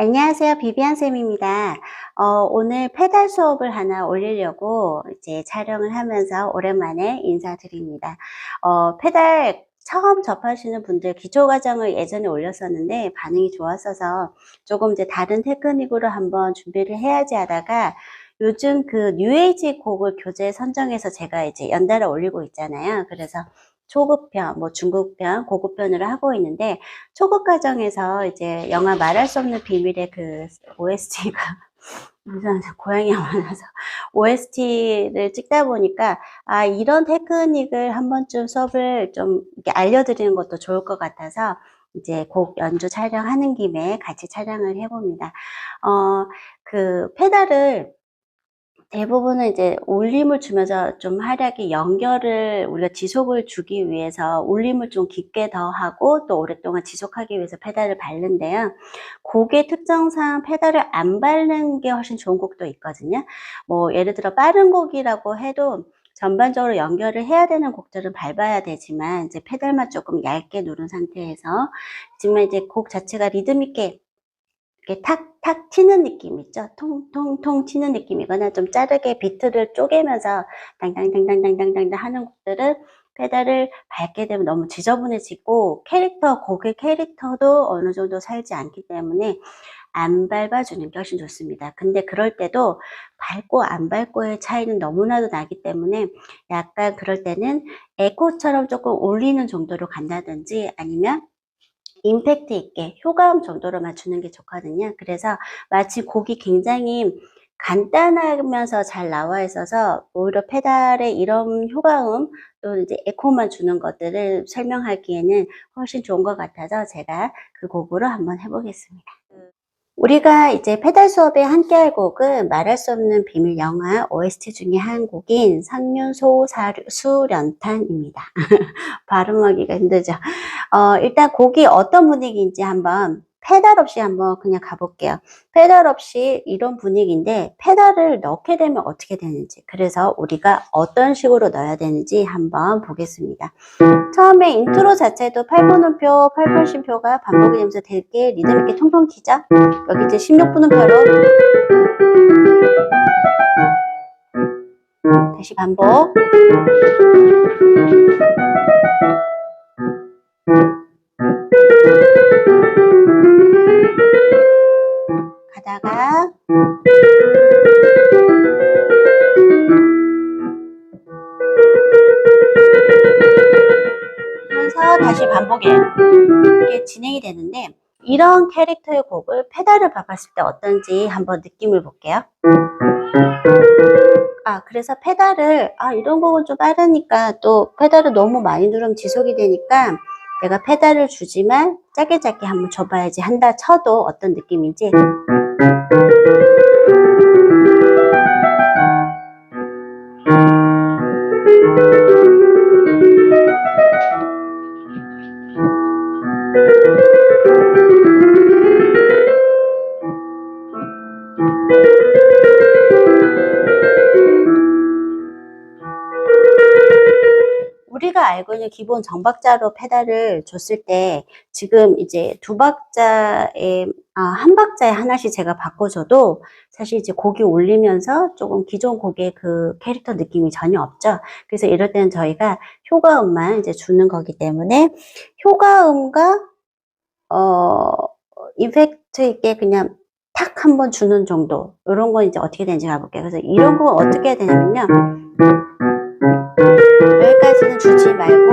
안녕하세요. 비비안 쌤입니다. 오늘 페달 수업을 하나 올리려고 이제 촬영을 하면서 오랜만에 인사드립니다. 페달 처음 접하시는 분들 기초 과정을 예전에 올렸었는데 반응이 좋았어서 조금 이제 다른 테크닉으로 한번 준비를 해야지 하다가 요즘 그 뉴에이지 곡을 교재 선정해서 제가 이제 연달아 올리고 있잖아요. 그래서 초급편, 뭐 중급편, 고급편으로 하고 있는데 초급 과정에서 이제 영화 말할 수 없는 비밀의 그 OST가 무슨 고양이가 많아서 OST를 찍다 보니까 이런 테크닉을 한 번쯤 수업을 좀 이렇게 알려드리는 것도 좋을 것 같아서 이제 곡 연주 촬영하는 김에 같이 촬영을 해봅니다. 그 페달을 대부분은 이제 울림을 주면서 좀 활약이 연결을 우리가 지속을 주기 위해서 울림을 좀 깊게 더 하고 또 오랫동안 지속하기 위해서 페달을 밟는데요. 곡의 특성상 페달을 안 밟는 게 훨씬 좋은 곡도 있거든요. 뭐 예를 들어 빠른 곡이라고 해도 전반적으로 연결을 해야 되는 곡들은 밟아야 되지만 이제 페달만 조금 얇게 누른 상태에서 지금 이제 곡 자체가 리듬 있게 이렇게 탁탁 튀는 느낌 있죠? 통통통 튀는 느낌이거나 좀 자르게 비트를 쪼개면서 당당당당당당당 하는 곡들은 페달을 밟게 되면 너무 지저분해지고 곡의 캐릭터도 어느 정도 살지 않기 때문에 안 밟아주는 게 훨씬 좋습니다. 근데 그럴 때도 밟고 안 밟고의 차이는 너무나도 나기 때문에 약간 그럴 때는 에코처럼 조금 올리는 정도로 간다든지 아니면 임팩트 있게 효과음 정도로만 주는 게 좋거든요. 그래서 마치 곡이 굉장히 간단하면서 잘 나와 있어서 오히려 페달에 이런 효과음 또 이제 에코만 주는 것들을 설명하기에는 훨씬 좋은 것 같아서 제가 그 곡으로 한번 해보겠습니다. 우리가 이제 페달 수업에 함께 할 곡은 말할 수 없는 비밀 영화 OST 중에 한 곡인 상륜소수련탄입니다. 발음하기가 힘들죠. 일단 곡이 어떤 분위기인지 한번 페달 없이 한번 그냥 가볼게요. 페달 없이 이런 분위기인데 페달을 넣게 되면 어떻게 되는지, 그래서 우리가 어떤 식으로 넣어야 되는지 한번 보겠습니다. 처음에 인트로 자체도 8분음표, 8분심표가 반복이 되면서 되게 리듬 있게 통통 튀죠. 여기 이제 16분음표로 다시 반복. 가다가 하면서 다시 반복해요. 이게 진행이 되는데 이런 캐릭터의 곡을 페달을 밟았을 때 어떤지 한번 느낌을 볼게요. 그래서 페달을 이런 곡은 좀 빠르니까 또 페달을 너무 많이 누르면 지속이 되니까 내가 페달을 주지만 짧게 한번 줘봐야지 한다 쳐도 어떤 느낌인지 우리가 알고 있는 기본 정박자로 페달을 줬을 때 지금 이제 두 박자에 한 박자에 하나씩 제가 바꿔줘도 사실 이제 곡이 올리면서 조금 기존 곡의 그 캐릭터 느낌이 전혀 없죠. 그래서 이럴 때는 저희가 효과음만 이제 주는 거기 때문에 효과음과 임팩트 있게 그냥 탁 한번 주는 정도, 이런 거 이제 어떻게 되는지 가볼게요. 그래서 이런 거 어떻게 해야 되냐면요, 여기까지는 주지 말고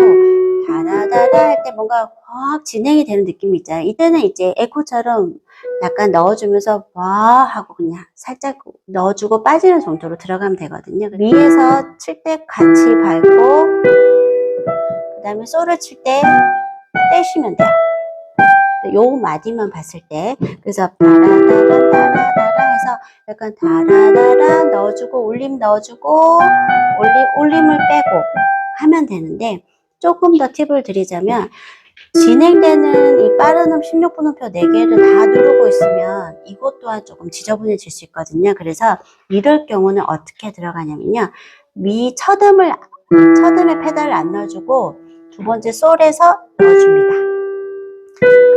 다다다다 할 때 뭔가 확 진행이 되는 느낌이 있잖아요. 이때는 이제 에코처럼 약간 넣어주면서 와 하고 그냥 살짝 넣어주고 빠지는 정도로 들어가면 되거든요. 위에서 칠 때 같이 밟고 그 다음에 솔을 칠 때 떼시면 돼요. 요 마디만 봤을 때, 그래서 다라다라다라다라 해서 약간 다라다라 넣어주고 울림 넣어주고 울림을 빼고 하면 되는데, 조금 더 팁을 드리자면 진행되는 이 빠른 16분음표 4개를 다 누르고 있으면 이것 또한 조금 지저분해질 수 있거든요. 그래서 이럴 경우는 어떻게 들어가냐면요, 첫음에 페달을 안 넣어주고 두 번째 솔에서 넣어줍니다.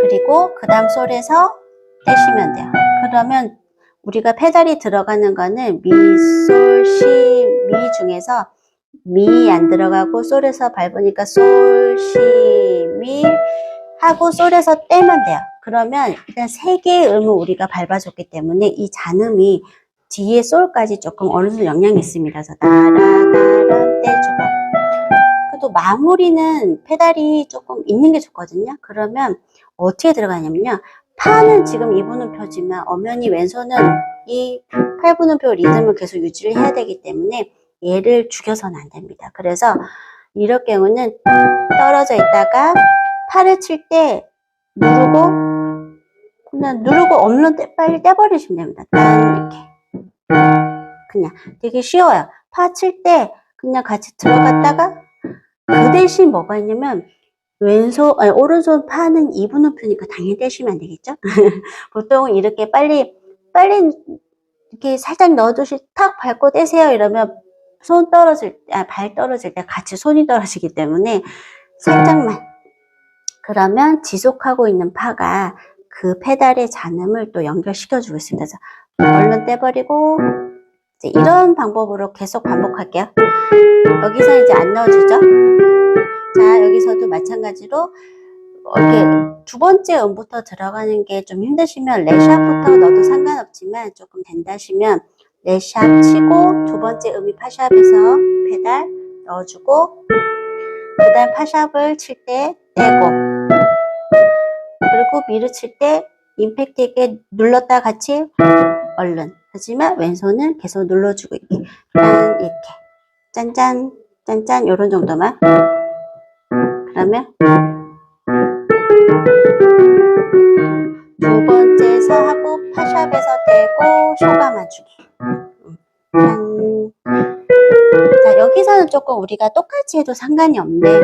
그리고 그 다음 솔에서 떼시면 돼요. 그러면 우리가 페달이 들어가는 거는 미, 솔, 시, 미 중에서 미 안 들어가고 솔에서 밟으니까 솔, 시, 미 하고 솔에서 떼면 돼요. 그러면 일단 세 개의 음을 우리가 밟아줬기 때문에 이 잔음이 뒤에 솔까지 조금 어느 정도 영향이 있습니다. 그래서 따라따라 떼주고. 또 마무리는 페달이 조금 있는 게 좋거든요. 그러면 어떻게 들어가냐면요. 파는 지금 2분음표지만 엄연히 왼손은 이 8분음표 리듬을 계속 유지를 해야 되기 때문에 얘를 죽여서는 안 됩니다. 그래서 이럴 경우는 떨어져 있다가 팔을 칠 때 누르고 그냥 누르고 얼른 빨리 떼버리시면 됩니다. 딱 이렇게 그냥 되게 쉬워요. 파 칠 때 그냥 같이 들어갔다가 그 대신 뭐가 있냐면 오른손 파는 2분음표니까 당연히 떼시면 안 되겠죠? 보통 이렇게 빨리 이렇게 살짝 넣어두시 탁 밟고 떼세요 이러면 발 떨어질 때 같이 손이 떨어지기 때문에 살짝만. 그러면 지속하고 있는 파가 그 페달의 잔음을 또 연결시켜 주고 있습니다. 그래서 얼른 떼버리고 이제 이런 방법으로 계속 반복할게요. 여기서 이제 안 넣어주죠? 자, 여기서도 마찬가지로 이렇게 두 번째 음부터 들어가는 게 좀 힘드시면 레샵부터 넣어도 상관없지만 조금 된다시면 레샵 치고 두 번째 음이 파샵에서 페달 넣어주고 그 다음 파샵을 칠 때 떼고 그리고 미를 칠 때 임팩트 있게 눌렀다 같이 얼른 하지만 왼손은 계속 눌러주고 이렇게 짠짠 짠짠 요런 정도만. 그러면 두 번째에서 하고 파샵에서 떼고 쇼가만 주기. 짠. 자, 여기서는 조금 우리가 똑같이 해도 상관이 없는데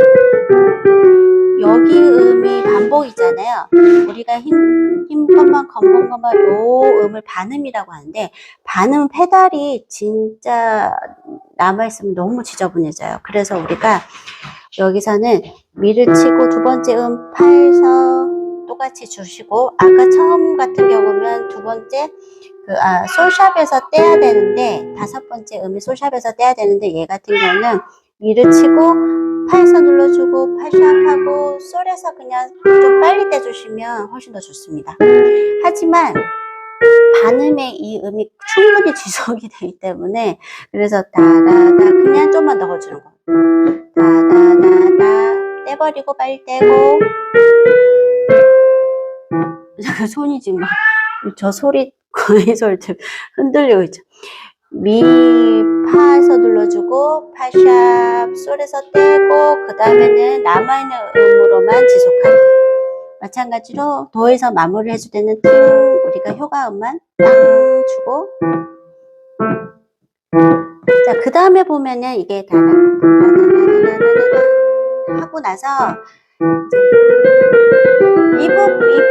여기 음이 반복이잖아요. 우리가 힘건만 건건건만 요 음을 반음이라고 하는데 반음 페달이 진짜 남아있으면 너무 지저분해져요. 그래서 우리가 여기서는 미를 치고 두 번째 음 파에서 똑같이 주시고 아까 처음 같은 경우면 두 번째 솔샵에서 떼야 되는데 다섯 번째 음이 솔샵에서 떼야 되는데 얘 같은 경우는 미를 치고 파에서 눌러주고 파샵하고 솔에서 그냥 좀 빨리 떼주시면 훨씬 더 좋습니다. 하지만 반음에 이 음이 충분히 지속이 되기 때문에 그래서 따다다 그냥 좀만 넣어주는 거. 따다다다 떼버리고 빨리 떼고 손이 지금 막 저 소리 거의 소리 흔들리고 있죠. 미 파에서 눌러주고 파샵 솔에서 떼고 그 다음에는 남아있는 음으로만 지속하기. 마찬가지로 도에서 마무리를 해줄 때는 팅 우리가 효과음만 땅 주고 자 그 다음에 보면은 이게 하고 나서 이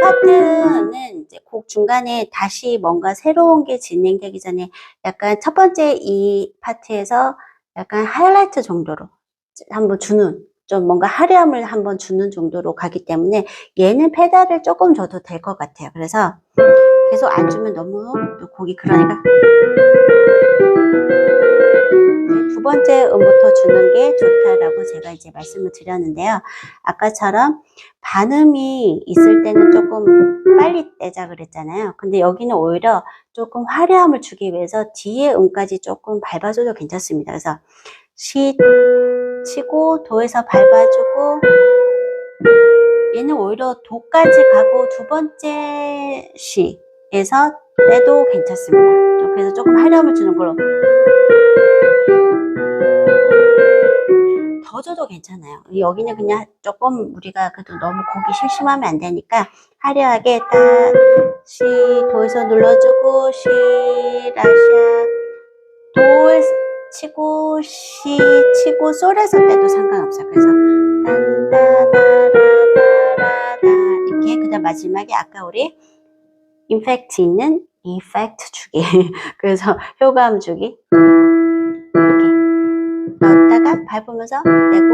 파트는 이제 곡 중간에 다시 뭔가 새로운 게 진행되기 전에 약간 첫 번째 이 파트에서 약간 하이라이트 정도로 한번 주는 좀 뭔가 화려함을 한번 주는 정도로 가기 때문에 얘는 페달을 조금 줘도 될 것 같아요. 그래서 계속 안 주면 너무 곡이 그러니까 두 번째 음부터 주는 게 좋다라고 제가 이제 말씀을 드렸는데요. 아까처럼 반음이 있을 때는 조금 빨리 떼자 그랬잖아요. 근데 여기는 오히려 조금 화려함을 주기 위해서 뒤에 음까지 조금 밟아줘도 괜찮습니다. 그래서 시 치고 도에서 밟아주고 얘는 오히려 도까지 가고 두 번째 시에서 떼도 괜찮습니다. 그래서 조금 화려함을 주는 걸로 더 줘도 괜찮아요. 여기는 그냥 조금 우리가 그래도 너무 곡이 심심하면 안 되니까 화려하게 딱 시 도에서 눌러주고 시 라샤 도 치고 시 치고 솔에서 떼도 상관없어요. 그래서 딴따다라다라다 이렇게 그다음 마지막에 아까 우리 임팩트 있는 이펙트 주기 그래서 효과음 주기 이렇게 넣었다가 밟으면서 떼고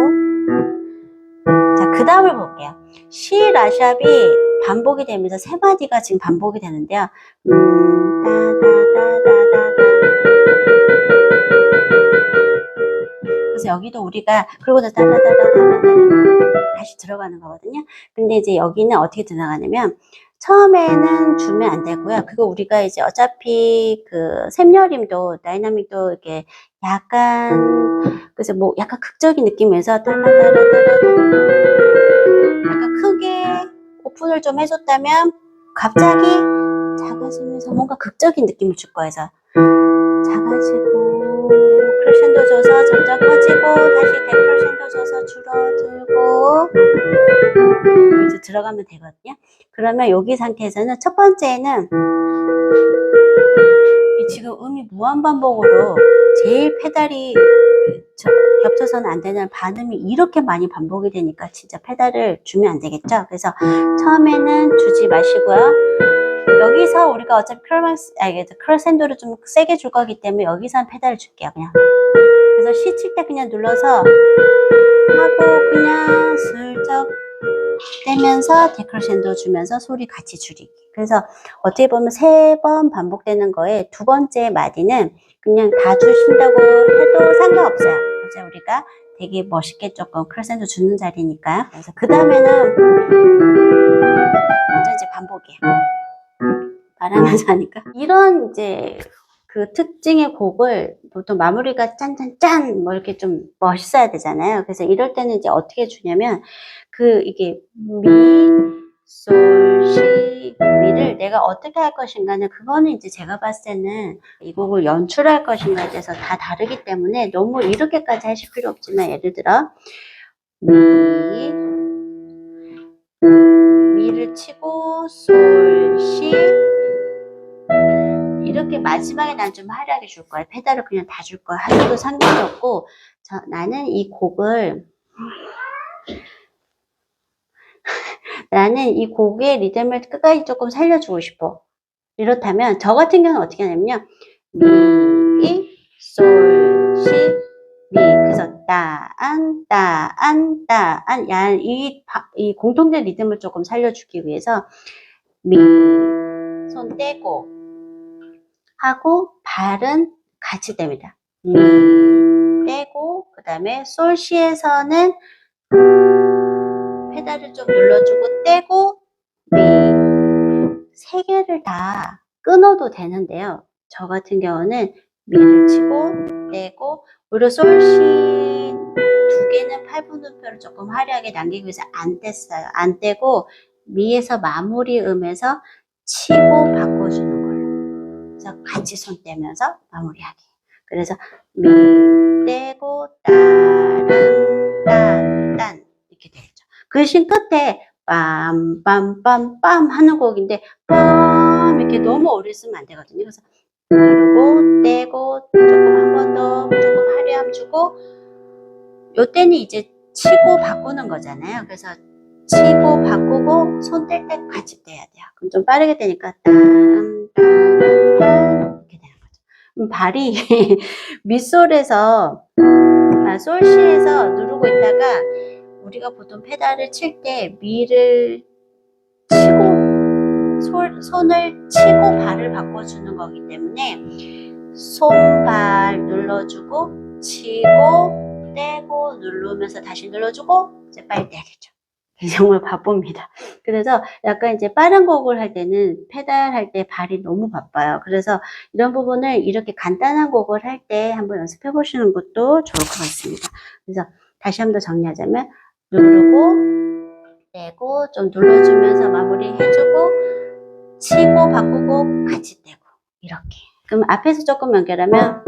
자 그 다음을 볼게요. 시 라샵이 반복이 되면서 세 마디가 지금 반복이 되는데요. 따다다다다다. 그래서 여기도 우리가 그러고 따다다다다다 다시 들어가는 거거든요. 근데 이제 여기는 어떻게 들어가냐면 처음에는 주면 안 되고요. 그거 우리가 이제 어차피 그 샘여림도 다이나믹도 이렇게 약간 그래서 뭐 약간 극적인 느낌에서 따다다다다다 약간 크게 오픈을 좀 해줬다면 갑자기 작아지면서 뭔가 극적인 느낌을 줄 거예요. 그래서 작아지고 크레센도 줘서 점점 커지고 다시 데크레센도 줘서 줄어들고 이제 들어가면 되거든요. 그러면 여기 상태에서는 첫 번째는 지금 음이 무한반복으로 제일 페달이 겹쳐서는 안 되는 반음이 이렇게 많이 반복이 되니까 진짜 페달을 주면 안 되겠죠. 그래서 처음에는 주지 마시고요. 여기서 우리가 어차피 크레센도를 좀 세게 줄 거기 때문에 여기서 페달을 줄게요. 그냥. 그래서 시 칠 때 그냥 눌러서 하고 그냥 슬쩍 떼면서 데크레센도 주면서 소리 같이 줄이기. 그래서 어떻게 보면 3번 반복되는 거에 두 번째 마디는 그냥 다 주신다고 해도 상관없어요. 이제 우리가 되게 멋있게 조금 크레센도 주는 자리니까요. 그래서 그 다음에는 완전 이제 반복이에요. 말하면서 하니까. 이런 이제 그 특징의 곡을 보통 마무리가 짠짠짠 뭐 이렇게 좀 멋있어야 되잖아요. 그래서 이럴 때는 이제 어떻게 주냐면 이게 미, 솔, 시, 미를 내가 어떻게 할 것인가는 그거는 이제 제가 봤을 때는 이 곡을 연출할 것인가에 대해서 다 다르기 때문에 너무 이렇게까지 하실 필요 없지만 예를 들어 미를 치고 솔, 시 이렇게 마지막에 난 좀 화려하게 줄 거야. 페달을 그냥 다 줄 거야. 하셔도 상관이 없고 나는 이 곡을 나는 이 곡의 리듬을 끝까지 조금 살려주고 싶어. 이렇다면 저 같은 경우는 어떻게 하냐면요. 미, 솔, 시, 미. 그래서 따안, 따안, 따안. 이 공통된 리듬을 조금 살려주기 위해서 미, 손 떼고 하고 발은 같이 뗍니다. 미, 떼고 그 다음에 솔, 시에서는 페달을 좀 눌러주고 떼고 미. 3개를 다 끊어도 되는데요. 저 같은 경우는 미를 치고 떼고 오히려 솔시 2개는 8분음표를 조금 화려하게 남기기 위해서 안 뗐어요. 안 떼고 미에서 마무리 음에서 치고 바꿔주는 걸로. 그래서 같이 손 떼면서 마무리하기. 그래서 미 떼고 따란 딴 이렇게 되겠죠. 그 대신 끝에 빰빰빰빰 하는 곡인데 빰 이렇게 너무 오래 쓰면 안 되거든요. 그래서 누르고 떼고 조금 한 번 더 조금 화려함 주고 요때는 이제 치고 바꾸는 거잖아요. 그래서 치고 바꾸고 손 뗄 때 같이 떼야 돼요. 그럼 좀 빠르게 떼니까 땀땀땀 이렇게 되는 거죠. 발이 밑솔에서 솔시에서 누르고 있다가 우리가 보통 페달을 칠 때 미를 치고 손을 치고 발을 바꿔주는 거기 때문에 손발 눌러주고 치고 떼고 누르면서 다시 눌러주고 이제 빨리 떼야겠죠. 정말 바쁩니다. 그래서 약간 이제 빠른 곡을 할 때는 페달 할 때 발이 너무 바빠요. 그래서 이런 부분을 이렇게 간단한 곡을 할 때 한번 연습해 보시는 것도 좋을 것 같습니다. 그래서 다시 한번 더 정리하자면 누르고 떼고 좀 눌러주면서 마무리 해주고 치고 바꾸고 같이 떼고 이렇게. 그럼 앞에서 조금 연결하면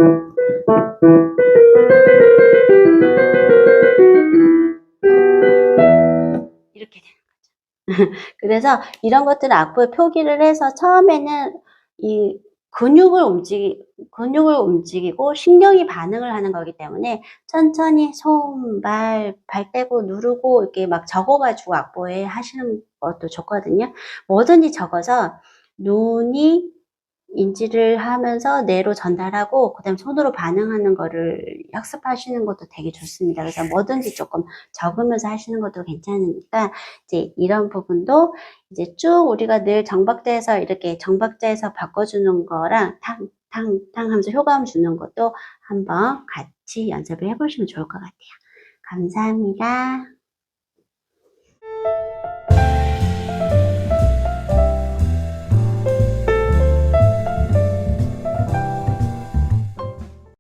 이렇게 되는 거죠. 그래서 이런 것들은 악보에 표기를 해서 처음에는 이 근육을 움직이고 신경이 반응을 하는 거기 때문에 천천히 손, 발 떼고 누르고 이렇게 막 적어가지고 악보에 하시는 것도 좋거든요. 뭐든지 적어서 눈이 인지를 하면서 뇌로 전달하고 그다음에 손으로 반응하는 거를 학습하시는 것도 되게 좋습니다. 그래서 뭐든지 조금 적으면서 하시는 것도 괜찮으니까 이제 이런 부분도 이제 쭉 우리가 늘 정박자에서 이렇게 정박자에서 바꿔주는 거랑 탕탕탕 하면서 효과음 주는 것도 한번 같이 연습을 해보시면 좋을 것 같아요. 감사합니다.